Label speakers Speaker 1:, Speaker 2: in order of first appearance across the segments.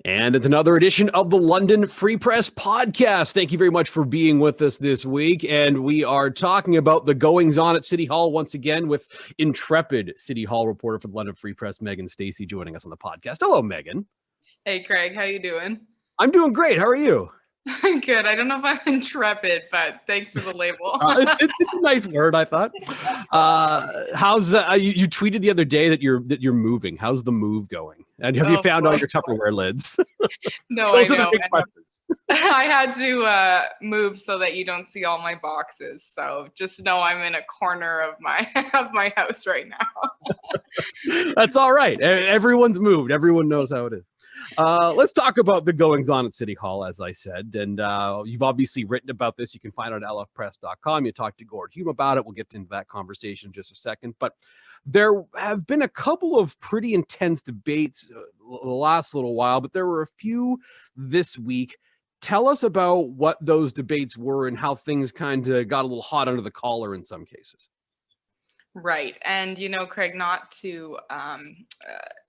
Speaker 1: And it's another edition of the London Free Press podcast. Thank you very much for being with us this week. And we are talking about the goings on at City Hall once again with intrepid City Hall reporter for the London Free Press, Megan Stacey, joining us on the podcast. Hello, Megan.
Speaker 2: Hey, Craig. How you doing?
Speaker 1: I'm doing great. How are you?
Speaker 2: I'm good. I don't know if I'm intrepid, but thanks for the label.
Speaker 1: It's a nice word, I thought. How's you tweeted the other day that you're moving. How's the move going? And have you found all your Tupperware lids?
Speaker 2: No,
Speaker 1: Those
Speaker 2: I
Speaker 1: are
Speaker 2: know.
Speaker 1: the big questions.
Speaker 2: I had to move so that you don't see all my boxes. So just know I'm in a corner of my house right now.
Speaker 1: That's all right. Everyone's moved. Everyone knows how it is. Let's talk about the goings on at City Hall, as I said. And you've obviously written about this. You can find it on lfpress.com. You talked to Gord Hume about it. We'll get into that conversation in just a second. But there have been a couple of pretty intense debates the last little while, but there were a few this week. Tell us about what those debates were and how things kind of got a little hot under the collar in some cases.
Speaker 2: Right. And, Craig, not to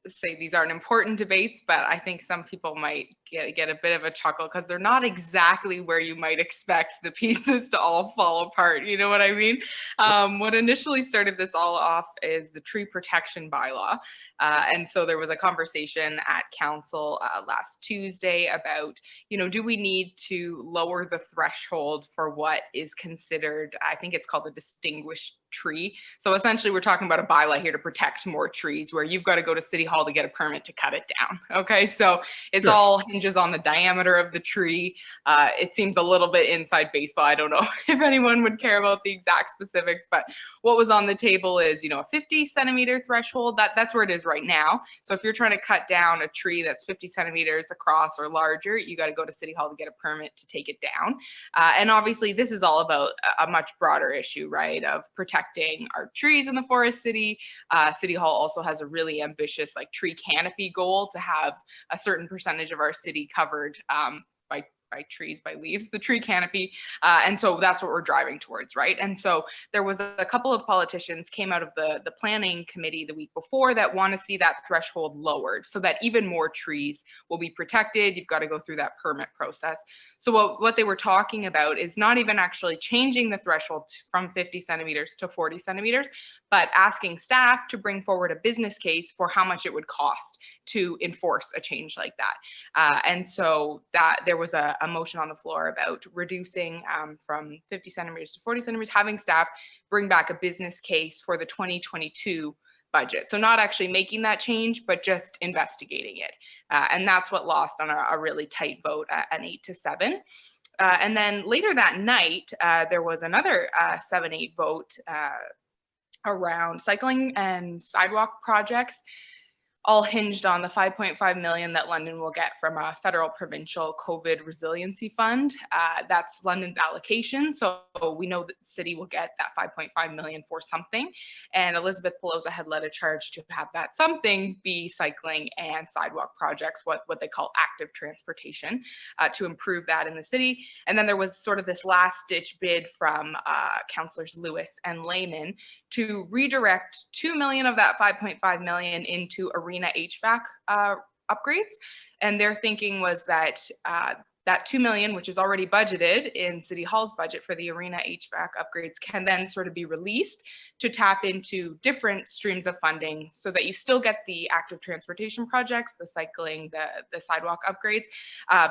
Speaker 2: say these aren't important debates, but I think some people might get a bit of a chuckle because they're not exactly where you might expect the pieces to all fall apart. You know what I mean? What initially started this all off is the tree protection bylaw. And so there was a conversation at council last Tuesday about, do we need to lower the threshold for what is considered, I think it's called a distinguished tree. So essentially we're talking about a bylaw here to protect more trees where you've got to go to City Hall to get a permit to cut it down. Okay, so it's all hinges on the diameter of the tree. It seems a little bit inside baseball. I don't know if anyone would care about the exact specifics, but what was on the table is, a 50 centimeter threshold. That's where it is right now. So if you're trying to cut down a tree that's 50 centimeters across or larger, you got to go to City Hall to get a permit to take it down. And obviously this is all about a much broader issue, right, of protecting our trees in the forest city. City Hall also has a really ambitious tree canopy goal to have a certain percentage of our city covered by trees, by leaves, the tree canopy. And so that's what we're driving towards, right? And so there was a couple of politicians came out of the planning committee the week before that want to see that threshold lowered so that even more trees will be protected. You've got to go through that permit process. So what they were talking about is not even actually changing the threshold from 50 centimeters to 40 centimeters, but asking staff to bring forward a business case for how much it would cost to enforce a change like that. And so that there was a motion on the floor about reducing from 50 centimeters to 40 centimeters, having staff bring back a business case for the 2022 budget. So not actually making that change, but just investigating it. And that's what lost on a really tight vote at an 8-7. And then later that night, there was another 7-8 vote around cycling and sidewalk projects, all hinged on the 5.5 million that London will get from a federal provincial COVID resiliency fund. That's London's allocation. So we know that the city will get that 5.5 million for something. And Elizabeth Pelosa had led a charge to have that something be cycling and sidewalk projects, what they call active transportation, to improve that in the city. And then there was sort of this last ditch bid from councillors Lewis and Lehman to redirect 2 million of that 5.5 million into arena HVAC upgrades. And their thinking was that that 2 million, which is already budgeted in City Hall's budget for the arena HVAC upgrades, can then sort of be released to tap into different streams of funding so that you still get the active transportation projects, the cycling, the sidewalk upgrades,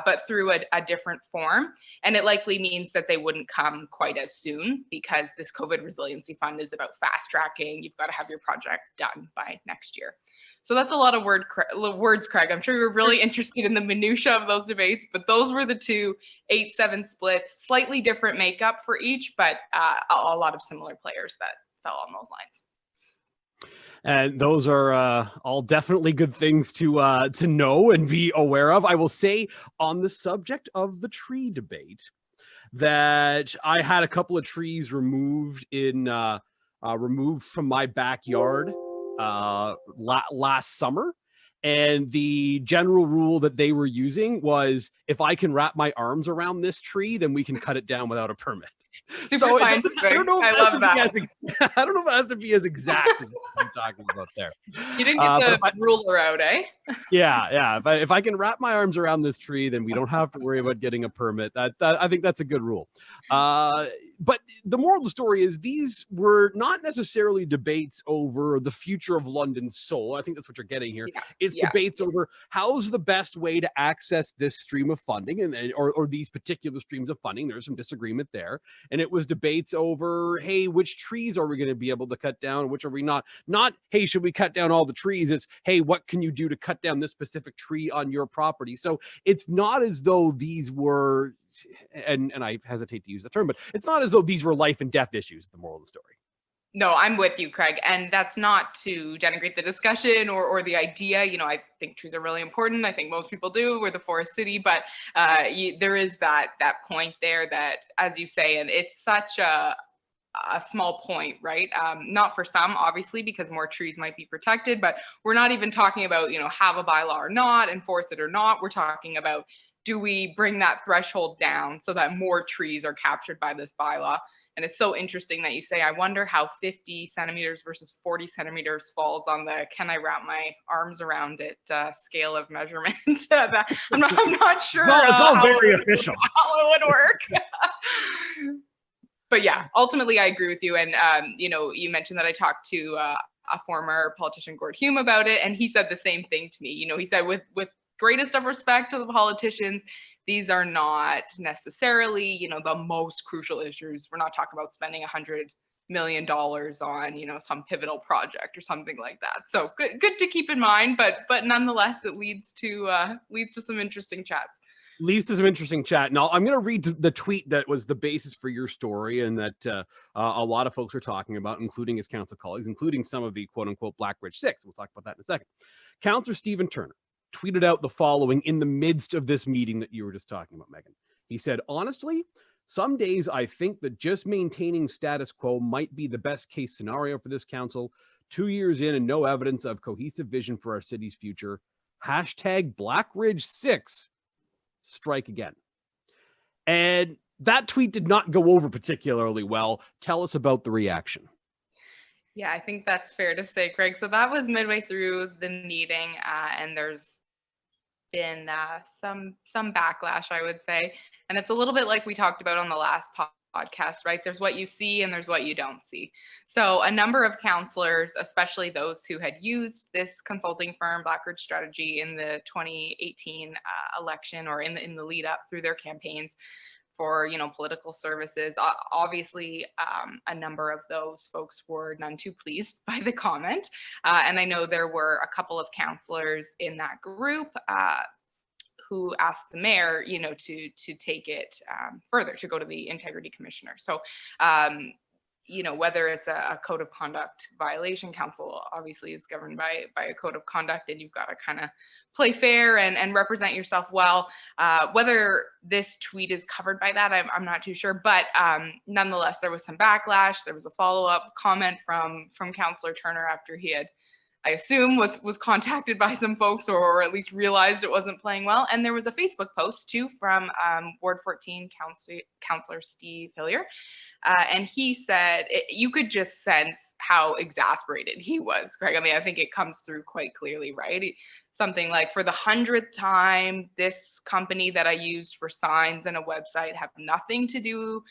Speaker 2: but through a different form. And it likely means that they wouldn't come quite as soon because this COVID resiliency fund is about fast tracking. You've got to have your project done by next year. So that's a lot of words, Craig. I'm sure you're really interested in the minutia of those debates, but those were the two 8-7 splits, slightly different makeup for each, but a lot of similar players that fell on those lines.
Speaker 1: And those are all definitely good things to know and be aware of. I will say on the subject of the tree debate that I had a couple of trees removed from my backyard last summer, and the general rule that they were using was if I can wrap my arms around this tree, then we can cut it down without a permit.
Speaker 2: Super scientific. I love that.
Speaker 1: I don't know if it has to be as exact as what I'm talking about there.
Speaker 2: You didn't get the ruler out, eh?
Speaker 1: Yeah. If I can wrap my arms around this tree, then we don't have to worry about getting a permit. That I think that's a good rule. But the moral of the story is these were not necessarily debates over the future of London's soul. I think that's what you're getting here. It's debates over how's the best way to access this stream of funding or these particular streams of funding. There's some disagreement there. And it was debates over, hey, which trees are we going to be able to cut down? Which are we not? Not, hey, should we cut down all the trees? It's, hey, what can you do to cut down this specific tree on your property? So it's not as though these were, and I hesitate to use the term, but it's not as though these were life and death issues, the moral of the story.
Speaker 2: No, I'm with you, Craig. And that's not to denigrate the discussion or the idea. You know, I think trees are really important. I think most people do. We're the forest city, but there is that point there that, as you say, and it's such a small point, right? Not for some, obviously, because more trees might be protected, but we're not even talking about, you know, have a bylaw or not, enforce it or not. We're talking about, do we bring that threshold down so that more trees are captured by this bylaw? And it's so interesting that you say, I wonder how 50 centimeters versus 40 centimeters falls on the can I wrap my arms around it scale of measurement. I'm not sure.
Speaker 1: It's all very official.
Speaker 2: How it would work. But yeah, ultimately, I agree with you. And, you know, you mentioned that I talked to a former politician, Gord Hume, about it. And he said the same thing to me. You know, he said, with greatest of respect to the politicians, these are not necessarily, you know, the most crucial issues. We're not talking about spending $100 million on, you know, some pivotal project or something like that. So good to keep in mind, but nonetheless, it leads to some interesting chats.
Speaker 1: Leads to some interesting chat. Now, I'm going to read the tweet that was the basis for your story and that a lot of folks are talking about, including his council colleagues, including some of the quote-unquote Blackridge Six. We'll talk about that in a second. Councillor Stephen Turner tweeted out the following in the midst of this meeting that you were just talking about, Megan. He said, honestly, some days I think that just maintaining status quo might be the best case scenario for this council. 2 years in and no evidence of cohesive vision for our city's future. Hashtag Blackridge 6. Strike again. And that tweet did not go over particularly well. Tell us about the reaction.
Speaker 2: Yeah, I think that's fair to say, Craig. So that was midway through the meeting, and there's been some backlash, I would say. And it's a little bit like we talked about on the last podcast, right? There's what you see and there's what you don't see. So a number of councillors, especially those who had used this consulting firm, Blackridge Strategy, in the 2018 election or in the lead up through their campaigns for, you know, political services. Obviously, a number of those folks were none too pleased by the comment. And I know there were a couple of councillors in that group who asked the mayor, you know, to take it further, to go to the integrity commissioner. So, you know, whether it's a code of conduct violation, council obviously is governed by a code of conduct, and you've got to kind of play fair and represent yourself well. Whether this tweet is covered by that, I'm not too sure, but nonetheless, there was some backlash. There was a follow-up comment from Councillor Turner after he had, I assume, was contacted by some folks or at least realized it wasn't playing well. And there was a Facebook post too from Ward 14 Councillor Steve Hillier. And he said, you could just sense how exasperated he was, Craig. I mean, I think it comes through quite clearly, right? Something like, for the 100th time, this company that I used for signs and a website had nothing to do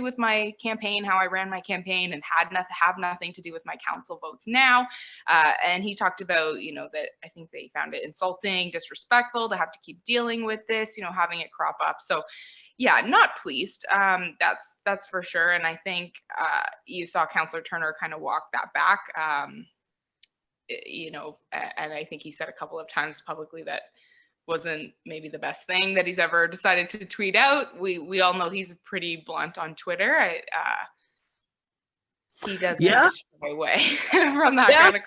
Speaker 2: with my campaign, how I ran my campaign, and have nothing to do with my council votes now. And he talked about, you know, that I think they found it insulting, disrespectful to have to keep dealing with this, you know, having it crop up. So yeah, not pleased. That's for sure. And I think you saw Councillor Turner kind of walk that back, you know, and I think he said a couple of times publicly that wasn't maybe the best thing that he's ever decided to tweet out. We all know he's pretty blunt on Twitter. He does my way from that kind of.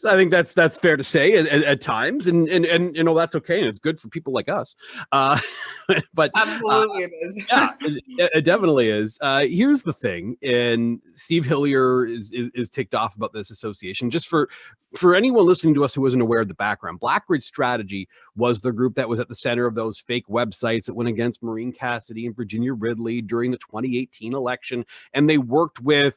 Speaker 1: I think that's fair to say at times, and you know, that's okay, and it's good for people like us. But
Speaker 2: absolutely it is.
Speaker 1: Yeah, it definitely is. Here's the thing, and Steve Hillier is ticked off about this association. Just for anyone listening to us who wasn't aware of the background, Blackridge Strategy was the group that was at the center of those fake websites that went against Maureen Cassidy and Virginia Ridley during the 2018 election, and they worked with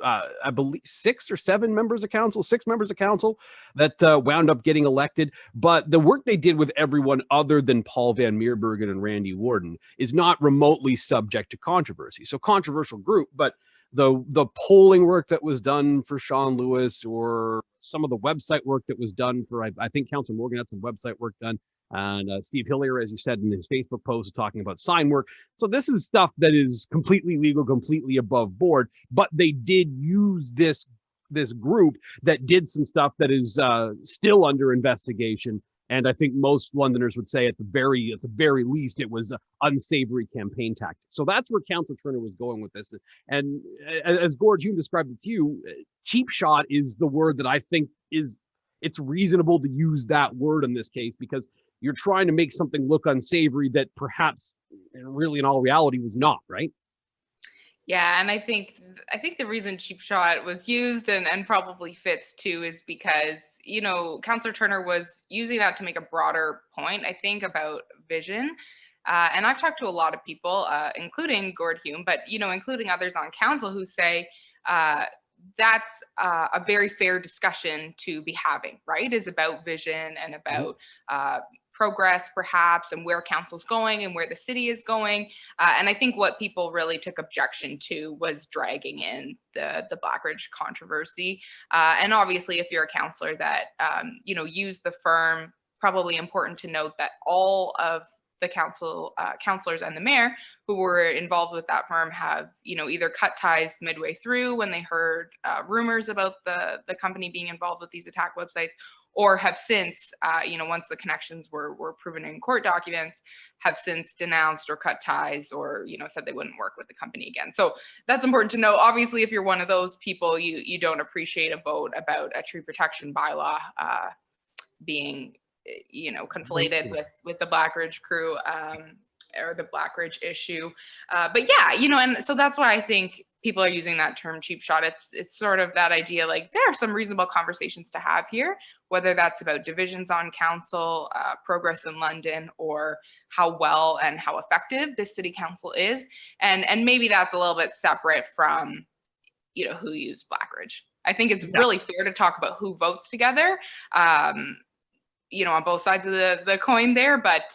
Speaker 1: I believe 6 or 7 members of council, 6 members of council that wound up getting elected. But the work they did with everyone other than Paul Van Meerbergen and Randy Warden is not remotely subject to controversy. So controversial group, but the polling work that was done for Sean Lewis, or some of the website work that was done for, I think Councillor Morgan had some website work done. And Steve Hillier, as you said in his Facebook post, is talking about sign work. So this is stuff that is completely legal, completely above board. But they did use this group that did some stuff that is still under investigation. And I think most Londoners would say at the very least, it was unsavory campaign tactic. So that's where Councillor Turner was going with this. And as Gord Hume described it to you, cheap shot is the word that I think it's reasonable to use that word in this case, because you're trying to make something look unsavory that perhaps really in all reality was not, right?
Speaker 2: Yeah, and I think the reason cheap shot was used and probably fits too is because, you know, Councillor Turner was using that to make a broader point, I think, about vision. And I've talked to a lot of people, including Gord Hume, but, you know, including others on council, who say that's a very fair discussion to be having, right? Is about vision and about progress perhaps, and where council's going and where the city is going. And I think what people really took objection to was dragging in the Blackridge controversy. And obviously, if you're a councillor that, you know, use the firm, probably important to note that all of the councillors and the mayor who were involved with that firm have, you know, either cut ties midway through when they heard rumors about the company being involved with these attack websites, or have since, you know, once the connections were proven in court documents, have since denounced or cut ties, or, you know, said they wouldn't work with the company again. So that's important to know. Obviously, if you're one of those people, you don't appreciate a vote about a tree protection bylaw being, you know, conflated with the Blackridge crew or the Blackridge issue. But yeah, you know, and so that's why I think people are using that term cheap shot. It's sort of that idea, like, there are some reasonable conversations to have here, whether that's about divisions on council, progress in London, or how well and how effective this city council is. And maybe that's a little bit separate from, you know, who used Blackridge. I think it's really fair to talk about who votes together, you know, on both sides of the coin there. But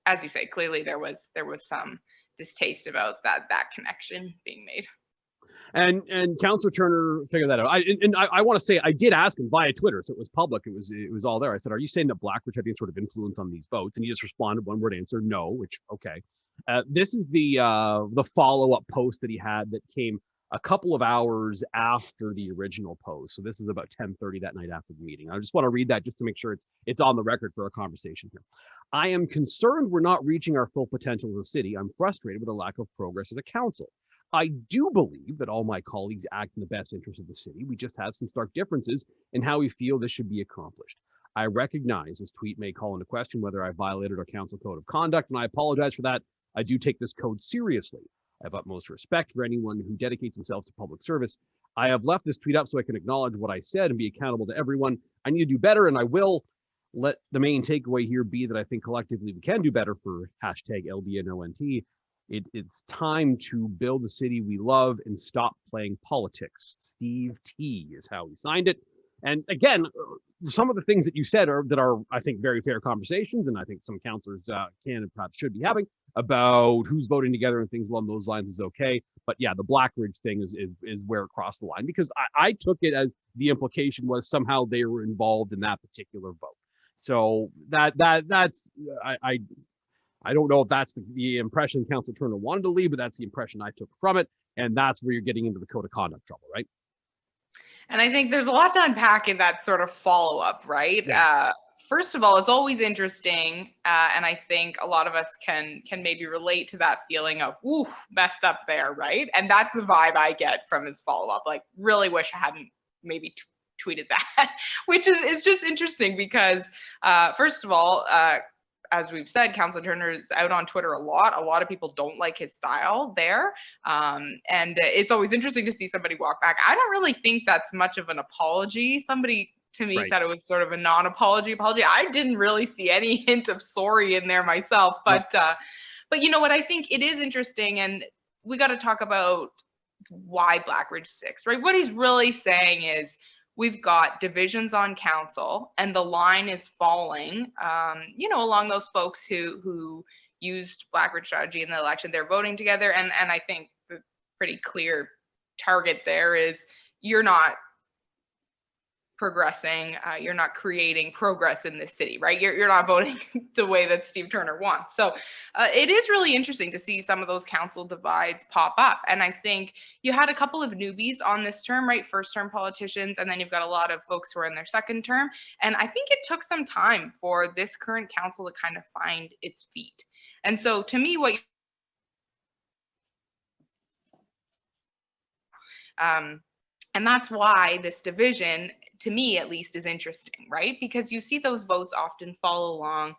Speaker 2: as you say, clearly there was some distaste about that connection being made.
Speaker 1: And Councillor Turner figured that out. I want to say, I did ask him via Twitter, so it was public. It was all there. I said, "Are you saying that Blackridge had any sort of influence on these votes?" And he just responded one word answer, "No." Which, okay. This is the follow-up post that he had that came a couple of hours after the original post. So this is about 10:30 that night after the meeting. I just want to read that just to make sure it's on the record for our conversation here. "I am concerned we're not reaching our full potential as a city. I'm frustrated with the lack of progress as a council. I do believe that all my colleagues act in the best interest of the city. We just have some stark differences in how we feel this should be accomplished. I recognize this tweet may call into question whether I violated our council code of conduct, and I apologize for that. I do take this code seriously. I have utmost respect for anyone who dedicates themselves to public service. I have left this tweet up so I can acknowledge what I said and be accountable to everyone. I need to do better, and I will. Let the main takeaway here be that I think collectively we can do better for hashtag LDNONT. It's time to build the city we love and stop playing politics. Steve T is how he signed it." And again, some of the things that you said are, I think, very fair conversations, and I think some councillors can and perhaps should be having about who's voting together and things along those lines is okay. But yeah, the Blackridge thing is where it crossed the line, because I took it as the implication was somehow they were involved in that particular vote. So that's I don't know if that's the impression Councillor Turner wanted to leave, but that's the impression I took from it. And that's where you're getting into the code of conduct trouble, right?
Speaker 2: And I think there's a lot to unpack in that sort of follow-up, right? Yeah. First of all, it's always interesting, and I think a lot of us can maybe relate to that feeling of, ooh, messed up there, right? And that's the vibe I get from his follow-up. Like, really wish I hadn't maybe tweeted that, which is just interesting because, first of all, as we've said, Councillor Turner is out on Twitter a lot. A lot of people don't like his style there. And it's always interesting to see somebody walk back. I don't really think that's much of an apology. Somebody to me said it was sort of a non-apology apology. I didn't really see any hint of sorry in there myself. But you know what? I think it is interesting, and we got to talk about why Blackridge 6, right? What he's really saying is we've got divisions on council and the line is falling, along those folks who used Blackridge Strategy in the election. They're voting together. And I think the pretty clear target there is you're not progressing, you're not creating progress in this city, right? You're not voting the way that Steve Turner wants. So it is really interesting to see some of those council divides pop up. And I think you had a couple of newbies on this term, right? First term politicians, and then you've got a lot of folks who are in their second term. And I think it took some time for this current council to kind of find its feet. And so to me, and that's why this division, to me at least, is interesting, right? Because you see those votes often follow along,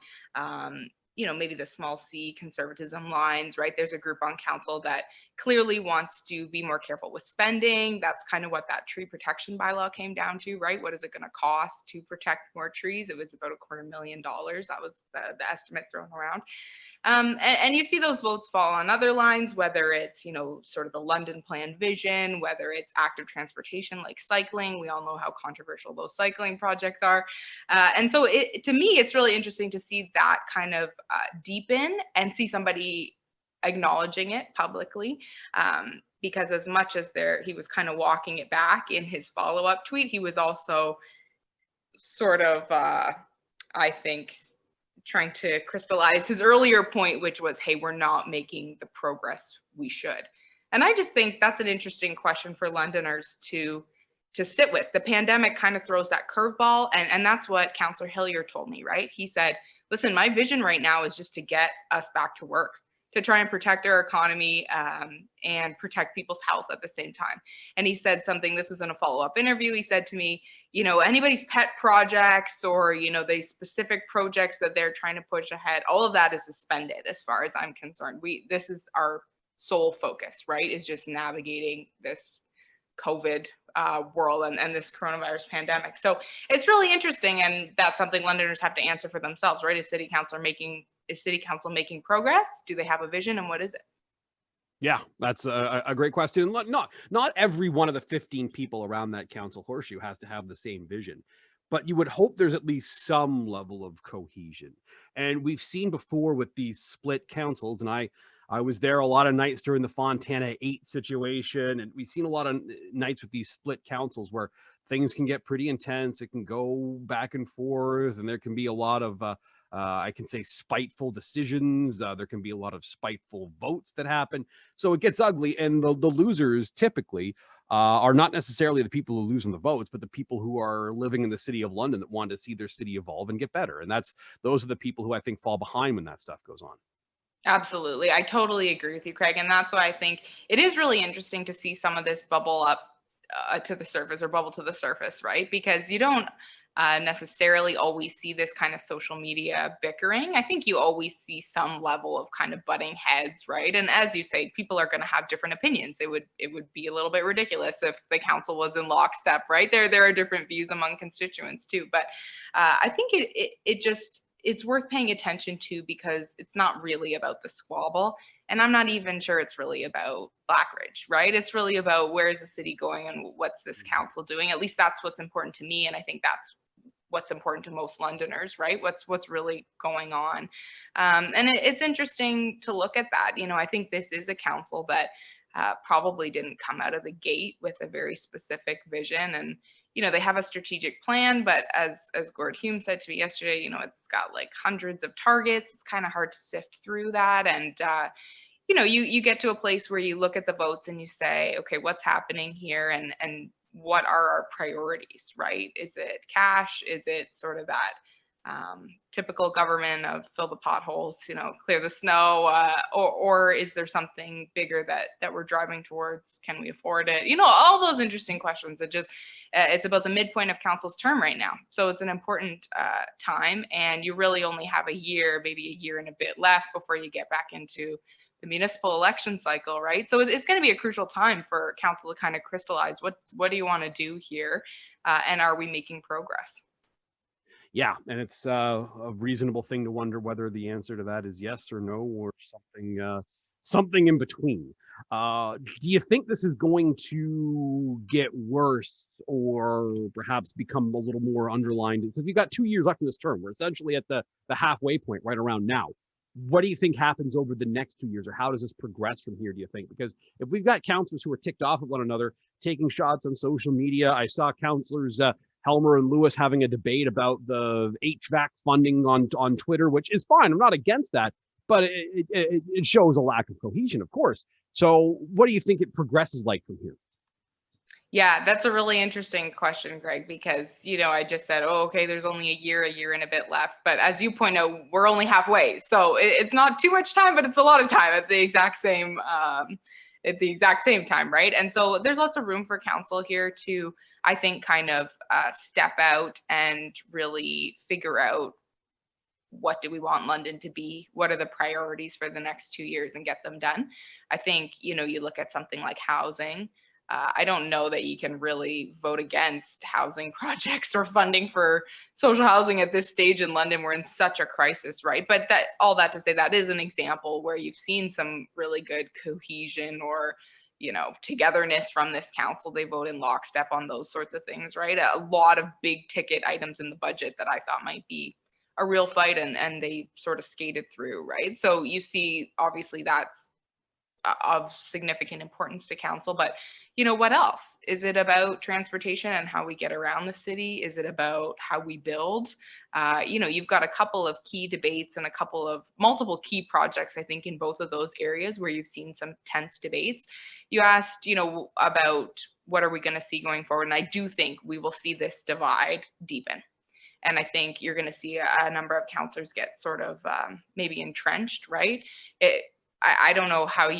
Speaker 2: maybe the small c conservatism lines, right? There's a group on council that clearly wants to be more careful with spending. That's kind of what that tree protection bylaw came down to, right? What is it going to cost to protect more trees? It was about $250,000. That was the estimate thrown around. And you see those votes fall on other lines, whether it's, sort of the London plan vision, whether it's active transportation like cycling. We all know how controversial those cycling projects are. And so to me, it's really interesting to see that kind of deepen and see somebody acknowledging it publicly. Because as much as he was kind of walking it back in his follow-up tweet, he was also sort of, I think, trying to crystallize his earlier point, which was, hey, we're not making the progress we should. And I just think that's an interesting question for Londoners to sit with. The pandemic kind of throws that curveball, and that's what Councillor Hillier told me, right? He said, listen, my vision right now is just to get us back to work, to try and protect our economy and protect people's health at the same time. And he said something, this was in a follow-up interview, he said to me, anybody's pet projects or, these specific projects that they're trying to push ahead, all of that is suspended as far as I'm concerned. This is our sole focus, right? Is just navigating this COVID world and this coronavirus pandemic. So it's really interesting. And that's something Londoners have to answer for themselves, right? Is City Council making progress? Do they have a vision, and what is it?
Speaker 1: Yeah, that's a great question. Not every one of the 15 people around that council horseshoe has to have the same vision, but you would hope there's at least some level of cohesion. And we've seen before with these split councils, and I was there a lot of nights during the Fontana 8 situation, and we've seen a lot of nights with these split councils where things can get pretty intense. It can go back and forth, and there can be a lot of I can say spiteful decisions. There can be a lot of spiteful votes that happen. So it gets ugly. And the losers typically are not necessarily the people who lose in the votes, but the people who are living in the city of London that want to see their city evolve and get better. And those are the people who I think fall behind when that stuff goes on.
Speaker 2: Absolutely. I totally agree with you, Craig. And that's why I think it is really interesting to see some of this bubble up to the surface, or bubble to the surface, right? Because you don't necessarily always see this kind of social media bickering. I think you always see some level of kind of butting heads, right? And as you say, people are going to have different opinions. It would be a little bit ridiculous if the council was in lockstep, right? There are different views among constituents too. But I think it's worth paying attention to, because it's not really about the squabble. And I'm not even sure it's really about Blackridge, right? It's really about where is the city going and what's this council doing. At least that's what's important to me. And I think that's what's important to most Londoners, right? What's really going on. And it's interesting to look at that. I think this is a council that probably didn't come out of the gate with a very specific vision. And they have a strategic plan, but as Gord Hume said to me yesterday, it's got like hundreds of targets. It's kind of hard to sift through that. And you get to a place where you look at the votes and you say, okay, what's happening here, and what are our priorities, right? Is it cash? Is it sort of that typical government of fill the potholes, clear the snow, or is there something bigger that we're driving towards? Can we afford it? All those interesting questions. It's about the midpoint of council's term right now. So it's an important time, and you really only have a year, maybe a year and a bit left before you get back into the municipal election cycle, right? So it's going to be a crucial time for council to kind of crystallize what do you want to do here, and are we making progress?
Speaker 1: Yeah, and it's a reasonable thing to wonder whether the answer to that is yes or no, or something in between. Do you think this is going to get worse or perhaps become a little more underlined? Because we've got 2 years left in this term. We're essentially at the halfway point right around now. What do you think happens over the next 2 years, or how does this progress from here, do you think? Because if we've got counselors who are ticked off at one another, taking shots on social media, I saw counselors Helmer and Lewis having a debate about the HVAC funding on Twitter, which is fine. I'm not against that, but it shows a lack of cohesion, of course. So what do you think it progresses like from here?
Speaker 2: Yeah, that's a really interesting question, Greg, because, I just said, oh, okay, there's only a year and a bit left. But as you point out, we're only halfway. So it's not too much time, but it's a lot of time at the exact same time, right? And so there's lots of room for council here to, I think, kind of step out and really figure out, what do we want London to be? What are the priorities for the next 2 years, and get them done? I think, you look at something like housing. I don't know that you can really vote against housing projects or funding for social housing at this stage in London. We're in such a crisis, right? But all that to say, that is an example where you've seen some really good cohesion or togetherness from this council. They vote in lockstep on those sorts of things, right? A lot of big ticket items in the budget that I thought might be a real fight, and they sort of skated through, right? So you see, obviously that's of significant importance to council, but what else? Is it about transportation and how we get around the city? Is it about how we build? You've got a couple of key debates and multiple key projects, I think, in both of those areas where you've seen some tense debates. You asked, about what are we going to see going forward? And I do think we will see this divide deepen. And I think you're going to see a number of councillors get sort of maybe entrenched, right? I don't know how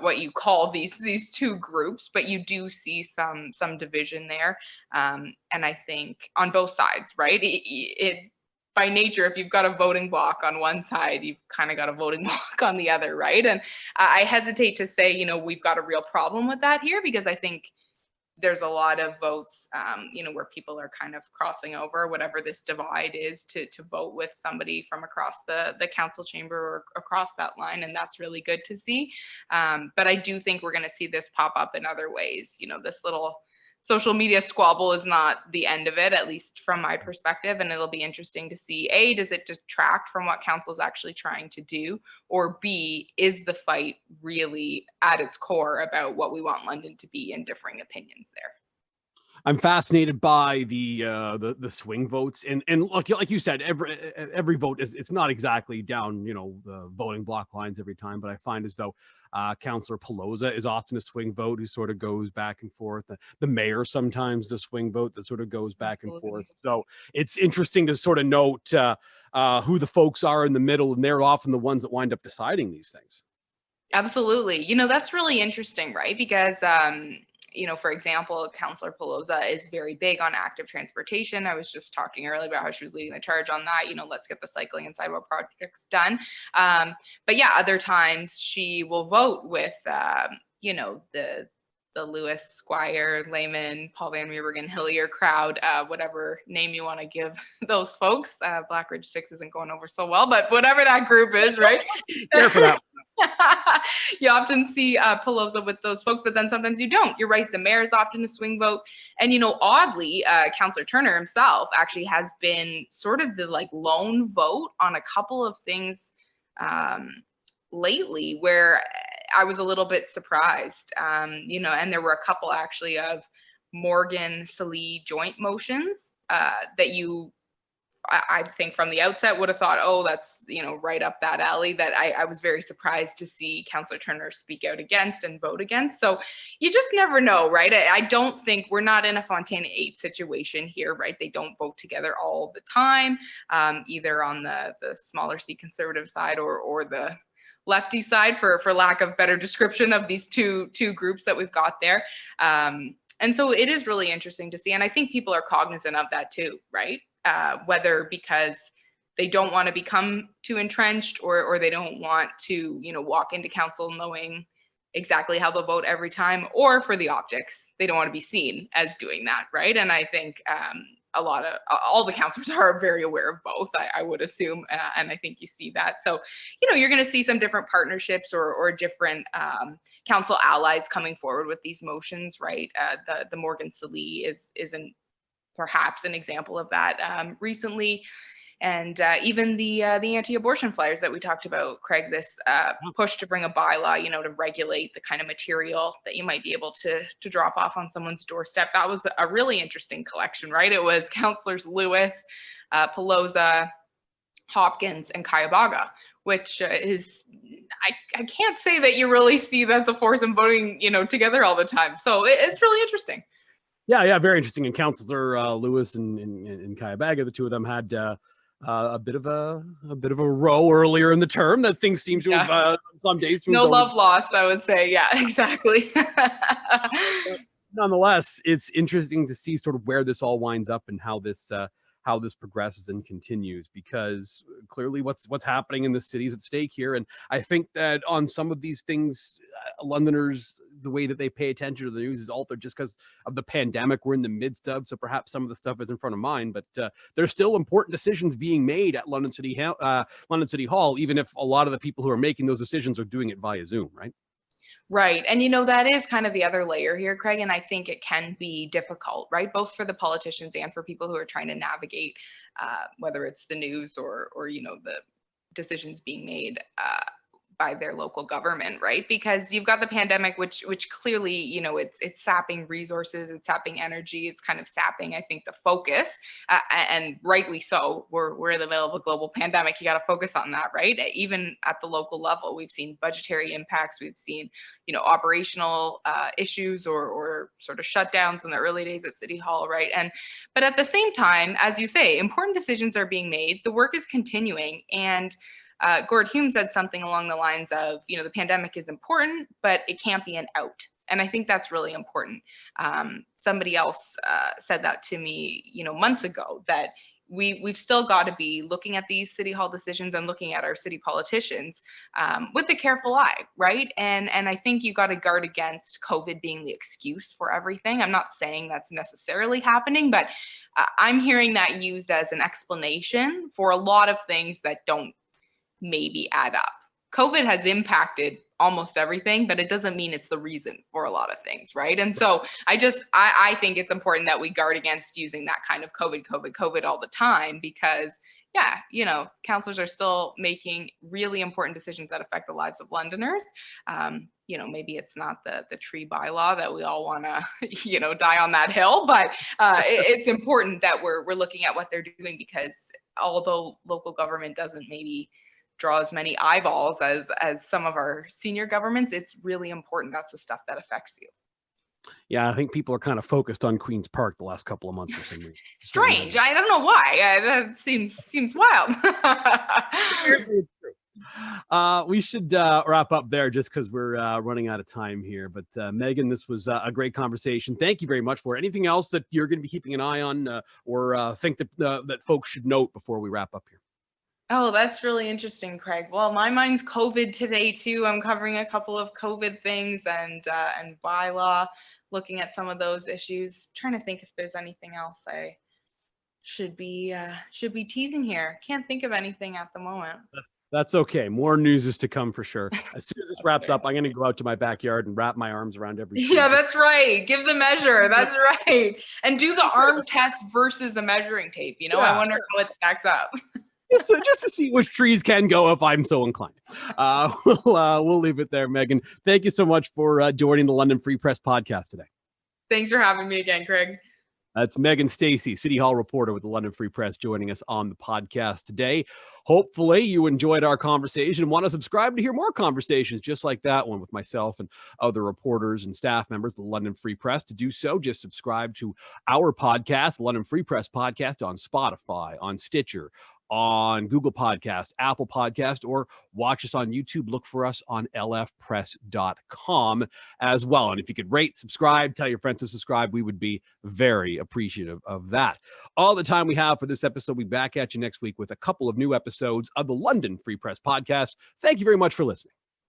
Speaker 2: what you call these two groups, but you do see some division there, and I think on both sides, right? It by nature, if you've got a voting block on one side, you've kind of got a voting block on the other, right? And I hesitate to say, we've got a real problem with that here, because I think there's a lot of votes, where people are kind of crossing over whatever this divide is to vote with somebody from across the council chamber or across that line. And that's really good to see. But I do think we're going to see this pop up in other ways. This little social media squabble is not the end of it, at least from my perspective. And it'll be interesting to see, A, does it detract from what council is actually trying to do? Or B, is the fight really at its core about what we want London to be, and differing opinions there?
Speaker 1: I'm fascinated by the swing votes, and like you said, every vote it's not exactly down the voting block lines every time, but I find as though Councillor Pelosa is often a swing vote who sort of goes back and forth. The mayor sometimes the swing vote that sort of goes back and forth. So it's interesting to sort of note who the folks are in the middle, and they're often the ones that wind up deciding these things.
Speaker 2: Absolutely. That's really interesting, right? Because for example, Councillor Pelosa is very big on active transportation. I was just talking earlier about how she was leading the charge on that. Let's get the cycling and sidewalk projects done. But yeah, other times she will vote with, the Lewis, Squire, Lehman, Paul Van Meerbergen, Hillier crowd, whatever name you want to give those folks. Blackridge 6 isn't going over so well, but whatever that group is, right? You often see Pelosa with those folks, but then sometimes you don't. You're right. The mayor is often a swing vote. And, oddly, Councillor Turner himself actually has been sort of the lone vote on a couple of things lately, where I was a little bit surprised, and there were a couple actually of Morgan Salee joint motions that I think from the outset would have thought, oh, that's, right up that alley, that I was very surprised to see Councillor Turner speak out against and vote against. So you just never know, right? I don't think we're not in a Fontana 8 situation here, right? They don't vote together all the time, either on the smaller C conservative side or the lefty side, for lack of better description of these two groups that we've got there. And so it is really interesting to see. And I think people are cognizant of that too, right? Whether because they don't want to become too entrenched, or they don't want to, walk into council knowing exactly how they'll vote every time, or for the optics, they don't want to be seen as doing that, right? And I think all the councillors are very aware of both, I would assume, and I think you see that. So, you're going to see some different partnerships or different council allies coming forward with these motions, right? The Morgan Salee isn't perhaps an example of that recently. And even the anti-abortion flyers that we talked about, Craig, this push to bring a bylaw, to regulate the kind of material that you might be able to drop off on someone's doorstep. That was a really interesting collection, right? It was Councillors Lewis, Pelosa, Hopkins, and Cuyahoga, which is, I can't say that you really see that's a force in voting, together all the time. So it's really interesting.
Speaker 1: Yeah, very interesting. And Councillor Lewis and Cuyahoga, the two of them had a bit of a row earlier in the term that things seem to have some days.
Speaker 2: No love lost, I would say. Yeah, exactly.
Speaker 1: Nonetheless, it's interesting to see sort of where this all winds up and how this progresses and continues, because clearly what's happening in the city is at stake here. And I think that on some of these things, Londoners, the way that they pay attention to the news is altered just because of the pandemic we're in the midst of. So perhaps some of the stuff is in front of mind, but there's still important decisions being made at London City Hall, even if a lot of the people who are making those decisions are doing it via Zoom, right?
Speaker 2: Right. And, that is kind of the other layer here, Craig. And I think it can be difficult, right? Both for the politicians and for people who are trying to navigate, whether it's the news or the decisions being made by their local government, right? Because you've got the pandemic, which clearly, it's sapping resources, it's sapping energy, it's kind of sapping, I think, the focus, and rightly so. We're in the middle of a global pandemic. You got to focus on that, right? Even at the local level, we've seen budgetary impacts, we've seen, operational issues or sort of shutdowns in the early days at City Hall, right? But at the same time, as you say, important decisions are being made. The work is continuing, and Gord Hume said something along the lines of, the pandemic is important, but it can't be an out. And I think that's really important. Somebody else said that to me, months ago, that we've still got to be looking at these City Hall decisions and looking at our city politicians with a careful eye, right? And I think you got to guard against COVID being the excuse for everything. I'm not saying that's necessarily happening, but I'm hearing that used as an explanation for a lot of things that don't maybe add up. COVID has impacted almost everything, but it doesn't mean it's the reason for a lot of things, right? And so I think it's important that we guard against using that kind of COVID all the time, because councillors are still making really important decisions that affect the lives of Londoners. Maybe it's not the tree bylaw that we all want to, die on that hill, but it's important that we're looking at what they're doing, because although local government doesn't maybe draw as many eyeballs as some of our senior governments, it's really important. That's the stuff that affects you.
Speaker 1: Yeah, I think people are kind of focused on Queen's Park the last couple of months for some reason.
Speaker 2: Strange. I don't know why. That seems wild.
Speaker 1: We should wrap up there just because we're running out of time here. But Megan, this was a great conversation. Thank you very much for it. Anything else that you're going to be keeping an eye on or think that folks should note before we wrap up here?
Speaker 2: Oh, that's really interesting, Craig. Well, my mind's COVID today too. I'm covering a couple of COVID things and bylaw, looking at some of those issues. Trying to think if there's anything else I should be teasing here. Can't think of anything at the moment.
Speaker 1: That's okay. More news is to come for sure. As soon as this wraps up, I'm going to go out to my backyard and wrap my arms around every tree.
Speaker 2: Yeah, that's right. Give the measure. That's right. And do the arm test versus a measuring tape. I wonder how it stacks up.
Speaker 1: Just to see which trees can go if I'm so inclined. We'll leave it there, Megan. Thank you so much for joining the London Free Press podcast today.
Speaker 2: Thanks for having me again, Craig.
Speaker 1: That's Megan Stacey, City Hall reporter with the London Free Press, joining us on the podcast today. Hopefully you enjoyed our conversation and want to subscribe to hear more conversations just like that one with myself and other reporters and staff members of the London Free Press. To do so, just subscribe to our podcast, London Free Press Podcast, on Spotify, on Stitcher, on Google Podcast, Apple Podcast, or watch us on YouTube. Look for us on lfpress.com as well. And if you could rate, subscribe, tell your friends to subscribe, we would be very appreciative of that. All the time we have for this episode. We'll be back at you next week with a couple of new episodes of the London Free Press Podcast. Thank you very much for listening.